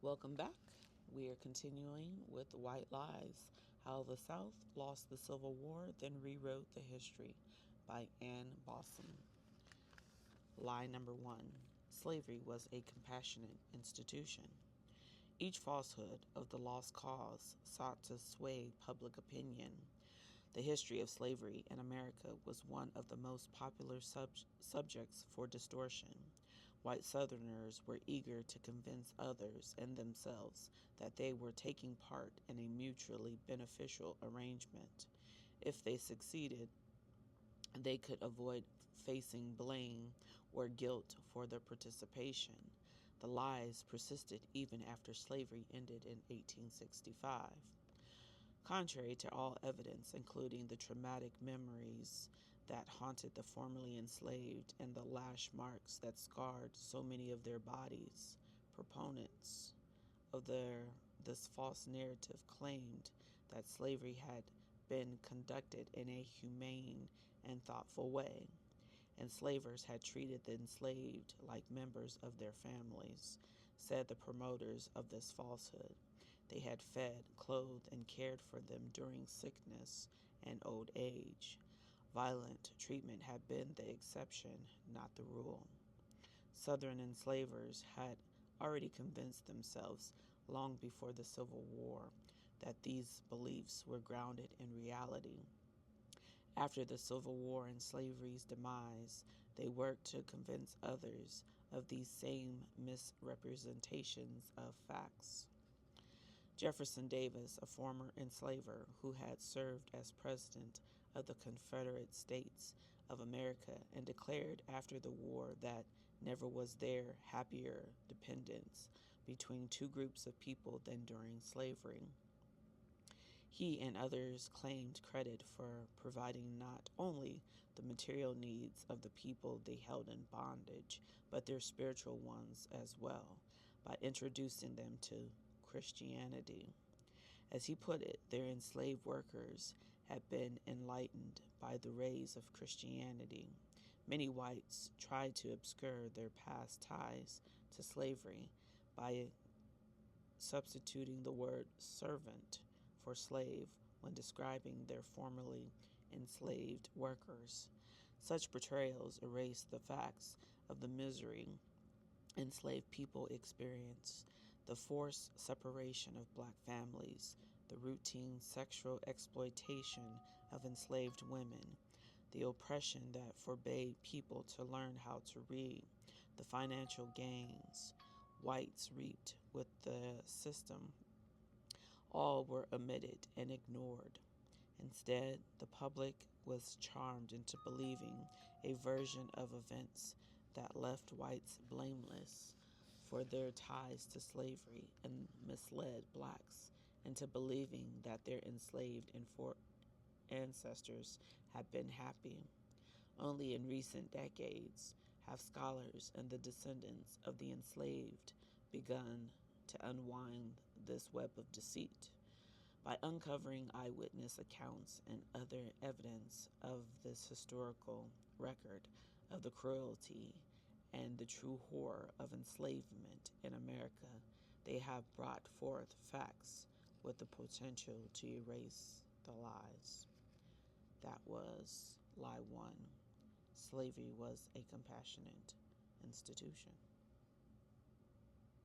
Welcome back. We are continuing with White Lies, How the South Lost the Civil War, then Rewrote the History by Ann Bausum. Lie number 1. Slavery was a compassionate institution. Each falsehood of the lost cause sought to sway public opinion. The history of slavery in America was one of the most popular subjects for distortion. White Southerners were eager to convince others and themselves that they were taking part in a mutually beneficial arrangement. If they succeeded, they could avoid facing blame or guilt for their participation. The lies persisted even after slavery ended in 1865. Contrary to all evidence, including the traumatic memories that haunted the formerly enslaved and the lash marks that scarred so many of their bodies, proponents of this false narrative claimed that slavery had been conducted in a humane and thoughtful way. Enslavers had treated the enslaved like members of their families, said the promoters of this falsehood. They had fed, clothed, and cared for them during sickness and old age. Violent treatment had been the exception, not the rule. Southern enslavers had already convinced themselves long before the Civil War that these beliefs were grounded in reality. After the Civil War and slavery's demise, they worked to convince others of these same misrepresentations of facts. Jefferson Davis, a former enslaver who had served as president of the Confederate States of America and declared after the war that never was there happier dependence between two groups of people than during slavery. He and others claimed credit for providing not only the material needs of the people they held in bondage, but their spiritual ones as well, by introducing them to Christianity. As he put it, their enslaved workers had been enlightened by the rays of Christianity. Many whites tried to obscure their past ties to slavery by substituting the word servant for slave when describing their formerly enslaved workers. Such portrayals erase the facts of the misery enslaved people experience, the forced separation of black families, the routine sexual exploitation of enslaved women, the oppression that forbade people to learn how to read, the financial gains whites reaped with the system. All were omitted and ignored. Instead, the public was charmed into believing a version of events that left whites blameless for their ties to slavery and misled blacks into believing that their enslaved ancestors had been happy. Only in recent decades have scholars and the descendants of the enslaved begun to unwind this web of deceit. By uncovering eyewitness accounts and other evidence of this historical record of the cruelty and the true horror of enslavement in America, they have brought forth facts with the potential to erase the lies. That was lie 1. Slavery was a compassionate institution.